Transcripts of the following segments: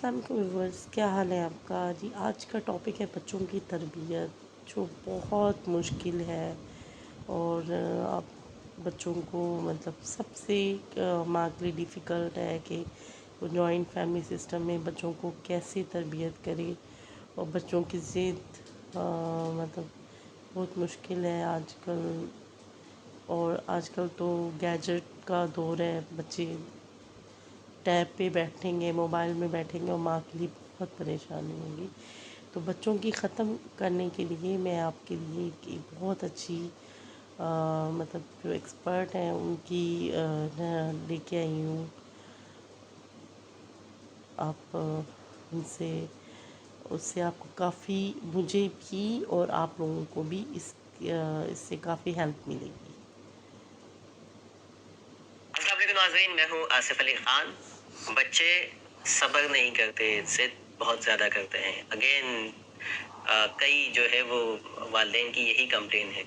السلام علیکم ویورز، کیا حال ہے آپ کا؟ جی آج کا ٹاپک ہے بچوں کی تربیت، جو بہت مشکل ہے اور آپ بچوں کو مطلب سب سے ماں کے لیے ڈیفیکلٹ ہے کہ وہ جوائنٹ فیملی سسٹم میں بچوں کو کیسے تربیت کرے، اور بچوں کی ضد مطلب بہت مشکل ہے آج کل. اور آج کل تو گیجٹ کا دور ہے، بچے ٹیب پہ بیٹھیں گے، موبائل میں بیٹھیں گے اور ماں کے لیے بہت پریشانی ہوگی. تو بچوں کی ختم کرنے کے لیے میں آپ کے لیے ایک بہت اچھی مطلب جو ایکسپرٹ ہیں ان کی لے کے آئی ہوں. آپ ان سے اس سے آپ کو کافی، مجھے بھی اور آپ لوگوں کو بھی اس سے کافی ہیلپ ملے گی. السلام علیکم ناظرین، میں ہوں آصف علی خان. بچے صبر نہیں کرتے، ضد بہت زیادہ کرتے ہیں. اگین کئی جو ہے وہ والدین کی یہی کمپلین ہے.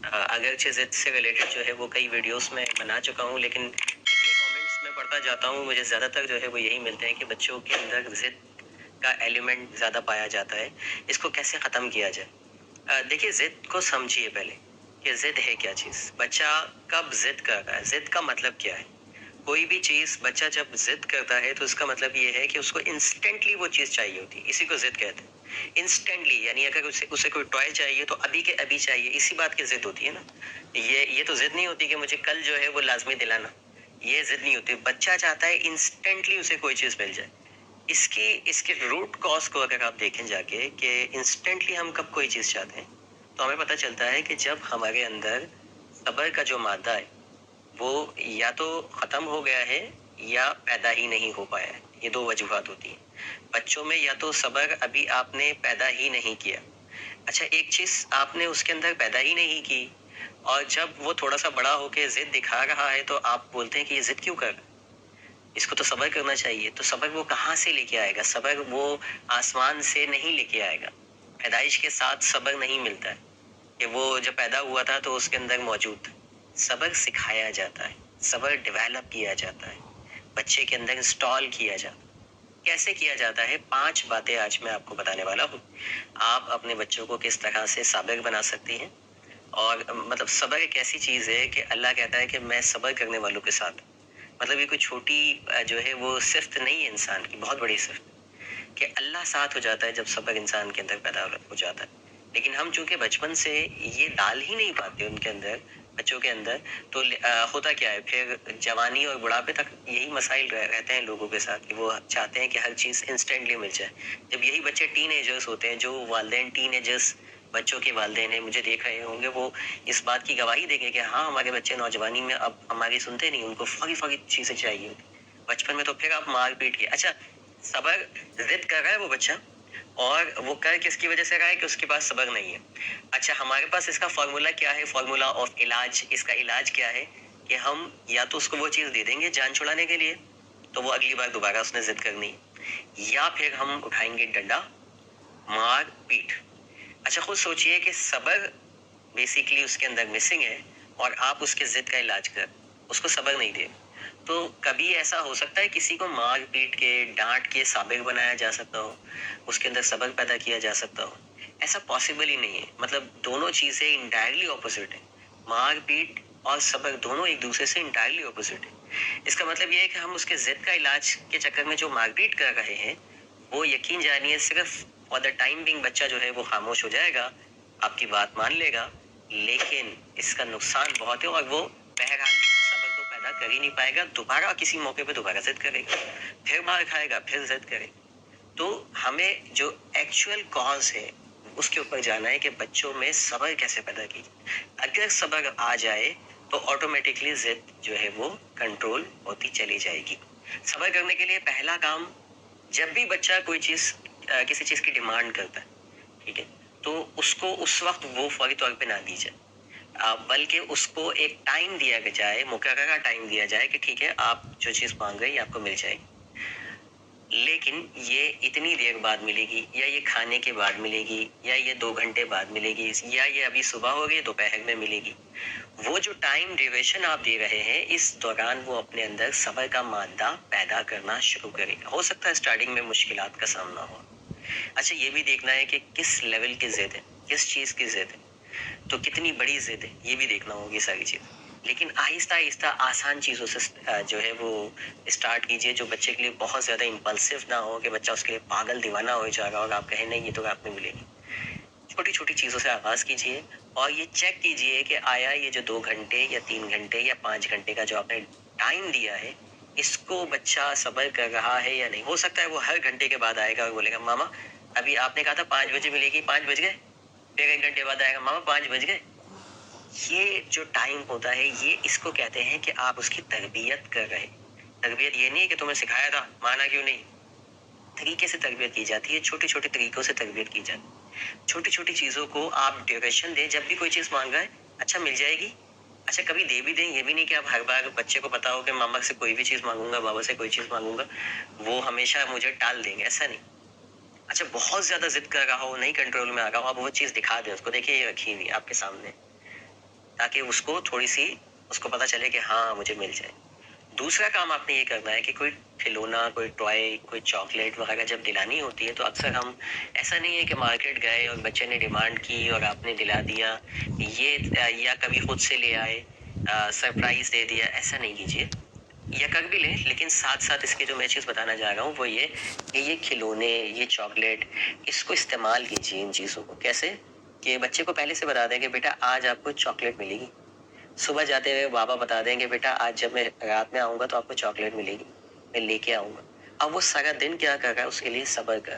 اگرچہ ضد سے ریلیٹڈ جو ہے وہ کئی ویڈیوز میں بنا چکا ہوں، لیکن جتنے کامنٹس میں پڑھتا جاتا ہوں مجھے زیادہ تر جو ہے وہ یہی ملتے ہیں کہ بچوں کے اندر ضد کا ایلیمنٹ زیادہ پایا جاتا ہے. اس کو کیسے ختم کیا جائے؟ دیکھیے، ضد کو سمجھیے پہلے کہ ضد ہے کیا چیز. بچہ کب ضد کر رہا ہے؟ ضد کا مطلب کیا ہے؟ کوئی بھی چیز بچہ جب ضد کرتا ہے تو اس کا مطلب یہ ہے کہ اس کو انسٹنٹلی وہ چیز چاہیے ہوتی ہے. اسی کو ضد کہتے ہیں. انسٹنٹلی یعنی اگر اسے کوئی ٹوائے چاہیے تو ابھی کے ابھی چاہیے. اسی بات کی ضد ہوتی ہے نا. یہ تو ضد نہیں ہوتی کہ مجھے کل جو ہے وہ لازمی دلانا. یہ ضد نہیں ہوتی. بچہ چاہتا ہے انسٹنٹلی اسے کوئی چیز مل جائے. اس کے روٹ کاز کو اگر آپ دیکھیں جا کے کہ انسٹنٹلی ہم کب کوئی چیز چاہتے ہیں، تو ہمیں پتہ چلتا ہے کہ جب ہمارے اندر صبر کا جو مادہ ہے وہ یا تو ختم ہو گیا ہے یا پیدا ہی نہیں ہو پایا ہے. یہ دو وجوہات ہوتی ہیں. بچوں میں یا تو صبر ابھی آپ نے پیدا ہی نہیں کیا. اچھا، ایک چیز آپ نے اس کے اندر پیدا ہی نہیں کی اور جب وہ تھوڑا سا بڑا ہو کے ضد دکھا رہا ہے تو آپ بولتے ہیں کہ یہ ضد کیوں کر رہا ہے، اس کو تو صبر کرنا چاہیے. تو صبر وہ کہاں سے لے کے آئے گا؟ صبر وہ آسمان سے نہیں لے کے آئے گا. پیدائش کے ساتھ صبر نہیں ملتا ہے کہ وہ جب پیدا ہوا تھا تو اس کے اندر موجود تھا. صبر سکھایا جاتا ہے، صبر ڈیویلپ کیا جاتا ہے، بچے کے اندر انسٹال کیا جاتا ہے. کیسے کیا جاتا ہے؟ 5 باتیں آج میں آپ کو بتانے والا ہوں. آپ اپنے بچوں کو کس طرح سے صابر بنا سکتی ہیں. اور مطلب صبر ایک ایسی چیز ہے کہ اللہ کہتا ہے کہ میں صبر کرنے والوں کے ساتھ. مطلب یہ کوئی چھوٹی جو ہے وہ صفت نہیں ہے انسان کی، بہت بڑی صفت کہ اللہ ساتھ ہو جاتا ہے جب صبر انسان کے اندر پیدا ہو جاتا ہے. لیکن ہم چونکہ بچپن سے یہ ڈال ہی نہیں پاتے ان کے اندر، بچوں کے اندر، تو ہوتا کیا ہے پھر جوانی اور بڑھاپے تک یہی مسائل رہتے ہیں لوگوں کے ساتھ کہ وہ چاہتے ہیں کہ ہر چیز انسٹنٹلی مل جائے. جب یہی بچے ٹین ایجرز ہوتے ہیں، جو والدین ٹین ایجرز بچوں کے والدین ہیں مجھے دیکھ رہے ہوں گے، وہ اس بات کی گواہی دیں گے کہ ہاں ہمارے بچے نوجوانی میں اب ہماری سنتے نہیں، ان کو فوری فوری چیزیں چاہیے ہوتی. بچپن میں تو پھر آپ مار پیٹ کے. اچھا، صبر ضد کر رہا ہے وہ بچہ، اور وہ کر کس کی وجہ سے رہا ہے کہ اس کے پاس صبر نہیں ہے. اچھا، ہمارے پاس اس کا فارمولا کیا ہے؟ فارمولا آف علاج. اس کا علاج کیا ہے کہ ہم یا تو اس کو وہ چیز دے دیں گے جان چھڑانے کے لیے، تو وہ اگلی بار دوبارہ اس نے ضد کرنی، یا پھر ہم اٹھائیں گے ڈنڈا، مار پیٹ. اچھا، خود سوچئے کہ صبر بیسیکلی اس کے اندر مسنگ ہے اور آپ اس کے ضد کا علاج کر اس کو صبر نہیں دے. تو کبھی ایسا ہو سکتا ہے کسی کو مار پیٹ کے ڈانٹ کے صابر بنایا جا سکتا ہو، اس کے اندر صبر پیدا کیا جا سکتا ہو؟ ایسا پاسبل ہی نہیں ہے. مطلب دونوں چیزیں انٹائرلی اپوزٹ ہیں. مار پیٹ اور صبر دونوں ایک دوسرے سے انٹائرلی اپوزٹ ہیں. اس کا مطلب یہ ہے کہ ہم اس کے ضد کا علاج کے چکر میں جو مار پیٹ کر رہے ہیں، وہ یقین جانیے صرف فار دا ٹائم بینگ بچہ جو ہے وہ خاموش ہو جائے گا، آپ کی بات مان لے گا، لیکن اس کا نقصان بہت ہے اور وہ بہرحال صبر تو پیدا کر ہی نہیں پائے گا. دوبارہ کسی موقع پہ دوبارہ ضد کرے گا، پھر مار کھائے گا، پھر ضد کرے گا. تو ہمیں جو ایکچوئل کاز ہے اس کے اوپر جانا ہے کہ بچوں میں صبر کیسے پیدا کی. اگر صبر آ جائے تو آٹومیٹکلی ضد جو ہے وہ کنٹرول ہوتی چلی جائے گی. صبر کرنے کے لیے پہلا کام، جب بھی بچہ کوئی چیز کسی چیز کی ڈیمانڈ کرتا ہے، ٹھیک ہے، تو اس کو اس وقت وہ فوری طور پہ نہ دی جائے، بلکہ اس کو ایک ٹائم دیا جائے، مقررہ ٹائم دیا جائے کہ ٹھیک ہے آپ جو چیز مانگ رہے ہیں یہ آپ کو مل جائے گی، لیکن یہ اتنی دیر بعد ملے گی، یا یہ کھانے کے بعد ملے گی، یا یہ 2 گھنٹے بعد ملے گی، یا یہ ابھی صبح ہو گئی دوپہر میں ملے گی. وہ جو ٹائم ڈیوریشن آپ دے رہے ہیں اس دوران وہ اپنے اندر صبر کا مادہ پیدا کرنا شروع کرے گا. ہو سکتا ہے اسٹارٹنگ میں مشکلات کا سامنا ہو. اچھا یہ بھی دیکھنا ہے کہ کس لیول کی ضد ہے, کس چیز کی ضد ہے, تو کتنی بڑی ضد ہے یہ بھی دیکھنا ہوگی ساری چیز. لیکن آہستہ آہستہ آسان چیزوں سے جو ہے وہ اسٹارٹ کیجئے, جو بچے کے لیے بہت زیادہ امپلسو نہ ہو کہ بچہ اس کے لیے پاگل دیوانہ ہو جائے گا اور آپ کہیں نہیں یہ تو آپ میں ملے گی. چھوٹی چھوٹی چیزوں سے آغاز کیجئے اور یہ چیک کیجئے کہ آیا یہ جو 2 گھنٹے یا 3 گھنٹے یا 5 گھنٹے کا جو آپ نے ٹائم دیا ہے اس کو بچہ صبر کر رہا ہے یا نہیں. ہو سکتا ہے وہ ہر گھنٹے کے بعد آئے گا اور بولے گا ماما ابھی آپ نے کہا تھا 5 بجے ملے گی, 5 بج گئے. پھر 1 گھنٹے بعد آئے گا ماما 5 بج گئے. یہ جو ٹائم ہوتا ہے یہ اس کو کہتے ہیں کہ آپ اس کی تربیت کر رہے ہیں. تربیت یہ نہیں ہے کہ تمہیں سکھایا تھا مانا کیوں نہیں. طریقے سے تربیت کی جاتی ہے, چھوٹے چھوٹے طریقوں سے تربیت کی جاتی ہے. چھوٹی چھوٹی چیزوں کو آپ ڈیوریشن دیں. جب بھی کوئی چیز مانگ رہا ہے اچھا مل جائے گی, اچھا کبھی دے بھی دیں. یہ بھی نہیں کہ آپ ہر بار بچے کو پتا ہو کہ ماما سے کوئی بھی چیز مانگوں گا, بابا سے کوئی چیز مانگوں گا, وہ ہمیشہ مجھے ٹال دیں گے, ایسا نہیں. اچھا بہت زیادہ ضد کر رہا ہو, نہیں کنٹرول میں آ رہا ہو, آپ وہ چیز دکھا دیں اس کو, دیکھیے یہ رکھی ہوئی آپ کے سامنے, تاکہ اس کو تھوڑی سی اس کو پتا چلے کہ ہاں مجھے مل جائے. دوسرا کام آپ نے یہ کرنا ہے کہ کوئی کھلونا, کوئی ٹوائے, کوئی چاکلیٹ وغیرہ جب دلانی ہوتی ہے تو اکثر ہم ایسا نہیں ہے کہ مارکیٹ گئے اور بچے نے ڈیمانڈ کی اور آپ نے دلا دیا, یہ یا کبھی خود سے لے آئے سرپرائز دے دیا, ایسا نہیں کیجیے. یا کر بھی لیں لیکن ساتھ ساتھ اس کے جو میں چیز بتانا چاہ رہا ہوں وہ یہ کہ یہ کھلونے, یہ چاکلیٹ, اس کو استعمال کیجیے ان چیزوں کو. کیسے کہ بچے کو پہلے سے بتا دیں کہ بیٹا آج آپ کو چاکلیٹ ملے گی. صبح جاتے ہوئے بابا بتا دیں کہ بیٹا آج جب میں رات میں آؤں گا تو آپ کو چاکلیٹ ملے گی, میں لے کے آؤں گا. اب وہ سارا دن کیا کر رہا ہے اس کے لیے صبر کر.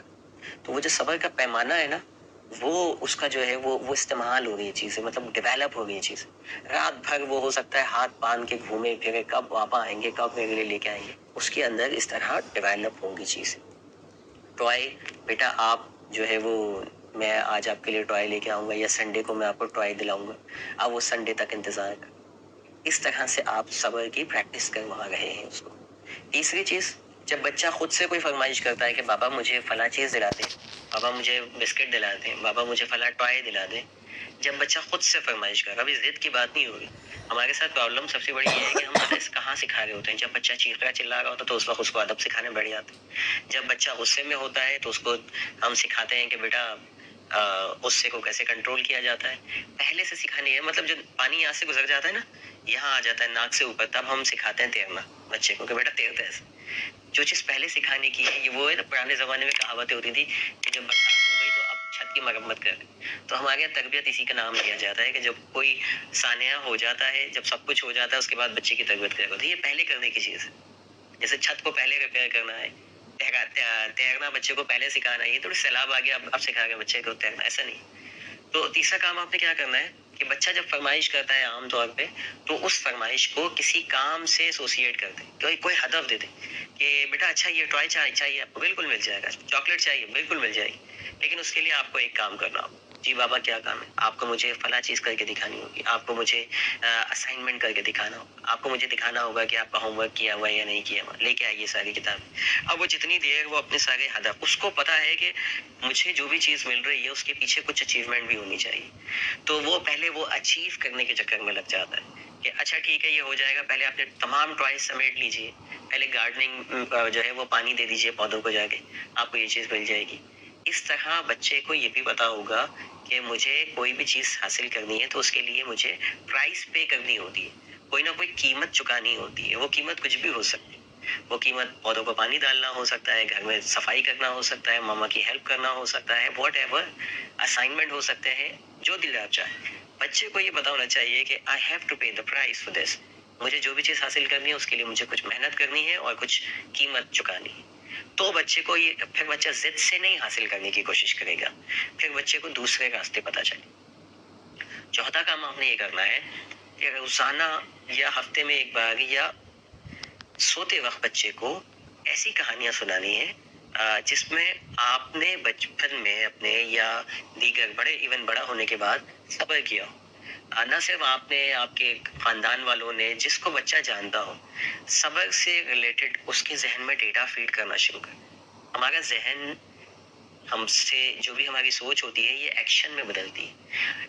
تو وہ جو صبر کا پیمانہ ہے نا وہ اس کا جو ہے وہ استعمال ہو رہی ہے چیزیں, مطلب ڈیولپ ہو رہی ہے چیزیں. رات بھر وہ ہو سکتا ہے ہاتھ باندھ کے گھومے پھرے, کب پاپا آئیں گے, کب میرے لیے لے کے آئیں گے. اس کے اندر اس طرح ڈیولپ ہوں گی چیزیں. ٹوائے, بیٹا آپ جو ہے وہ میں آج آپ کے لیے ٹوائے لے کے آؤں گا, یا سنڈے کو میں آپ کو ٹوائے دلاؤں گا, اب وہ سنڈے تک انتظار کر. اس طرح سے آپ صبر کی پریکٹس کروا رہے ہیں اس کو. تیسری چیز, جب بچہ خود سے کوئی فرمائش کرتا ہے کہ بابا مجھے فلاں چیز دلا دیں, بابا مجھے بسکٹ دلا دیں, بابا مجھے فلاں ٹوائے دلا دیں, جب بچہ خود سے فرمائش کر رہا, ابھی ضد کی بات نہیں ہو رہی. ہمارے ساتھ پرابلم سب سے بڑی یہ ہے کہ ہم پتہ ہے کہاں سکھا رہے ہوتے ہیں. جب بچہ چیخ رہا چلا رہا ہوتا ہے تو اس وقت اس کو ادب سکھانے بیٹھ جاتے ہیں. جب بچہ غصے میں ہوتا ہے تو اس کو ہم سکھاتے ہیں کہ بیٹا غصے کو کیسے کنٹرول کیا جاتا ہے. پہلے سے سکھانے ہے, مطلب جب پانی یہاں سے گزر جاتا ہے نا, یہاں آ جاتا ہے ناک سے اوپر, تب ہم سکھاتے ہیں تیرنا بچے کو کہ بیٹا تیرتے ایسے. جو چیز پہلے سکھانے کی ہے یہ وہ ہے نا, پرانے زمانے میں کہاوتیں ہوتی تھی کہ جب برسات ہو گئی تو اب چھت کی مرمت کر. تو ہمارے یہاں تربیت اسی کا نام لیا جاتا ہے کہ جب کوئی سانحہ ہو جاتا ہے, جب سب کچھ ہو جاتا ہے اس کے بعد بچے کی تربیت کرے گا. یہ پہلے کرنے کی چیز ہے. جیسے چھت کو پہلے ریپیئر کرنا ہے, تیرنا بچے کو پہلے سکھانا ہے. یہ تھوڑی سیلاب آ گیا اب سکھا گیا بچے کو تیرنا, ایسا نہیں. تو تیسرا کام آپ نے کیا کرنا ہے کہ بچہ جب فرمائش کرتا ہے عام طور پہ تو اس فرمائش کو کسی کام سے ایسوسیٹ کر دیں, کوئی ہدف دے دیں کہ بیٹا اچھا یہ ٹوائے چاہیے آپ کو, بالکل مل جائے گا. چاکلیٹ چاہیے, بالکل مل جائے گی. لیکن اس کے لیے آپ کو ایک کام کرنا ہوگا. جی بابا کیا کام ہے, آپ کو مجھے فلاں چیز کر کے دکھانی ہوگی, آپ کو مجھے اسائنمنٹ کر کے دکھانا ہوگا, آپ کو مجھے دکھانا ہوگا کہ آپ کا ہوم ورک کیا ہوا ہے یا نہیں کیا ہوا, لے کے آئیے ساری کتابیں. اب وہ جتنی دیر وہ اپنے سارے ہدف, اس کو پتا ہے کہ مجھے جو بھی چیز مل رہی ہے اس کے پیچھے کچھ اچیومنٹ بھی ہونی چاہیے. تو وہ پہلے وہ اچیو کرنے کے چکر میں لگ جاتا ہے کہ اچھا ٹھیک ہے یہ ہو جائے گا. پہلے آپ نے تمام ٹوائز سمیٹ لیجیے, پہلے گارڈننگ جو ہے وہ پانی دے دیجیے پودوں کو جا کے, آپ کو یہ چیز مل جائے گی. اس طرح بچے کو یہ بھی پتا ہوگا کہ مجھے کوئی بھی چیز حاصل کرنی ہے تو اس کے لیے مجھے پرائس پے کرنی ہوتی ہے, کوئی نہ کوئی قیمت چکانی ہوتی ہے. وہ قیمت کچھ بھی ہو سکتی ہے. وہ قیمت پودوں کو پانی ڈالنا ہو سکتا ہے, گھر میں صفائی کرنا ہو سکتا ہے, ماما کی ہیلپ کرنا ہو سکتا ہے, واٹ ایور اسائنمنٹ ہو سکتے ہیں, جو دل آپ چاہے. بچے کو یہ پتا ہونا چاہیے کہ I have to pay the price for this. مجھے جو بھی چیز حاصل کرنی ہے اس کے لیے مجھے کچھ محنت کرنی ہے اور کچھ قیمت چکانی ہے. تو بچے کو یہ, پھر بچہ ضد سے نہیں حاصل کرنے کی کوشش کرے گا, پھر بچے کو دوسرے راستے پتا چلے. چوتھا کام آپ نے یہ کرنا ہے کہ روزانہ یا ہفتے میں ایک بار یا سوتے وقت بچے کو ایسی کہانیاں سنانی ہے جس میں آپ نے بچپن میں اپنے یا دیگر بڑے ایون بڑا ہونے کے بعد صبر کیا ہو. نہ صرف آپ نے, آپ کے خاندان والوں نے, جس کو بچہ جانتا ہو, صبر سے ریلیٹڈ اس کے ذہن میں ڈیٹا فیڈ کرنا شروع کر. ہمارا ذہن ہم سے جو بھی ہماری سوچ ہوتی ہے یہ ایکشن میں بدلتی ہے.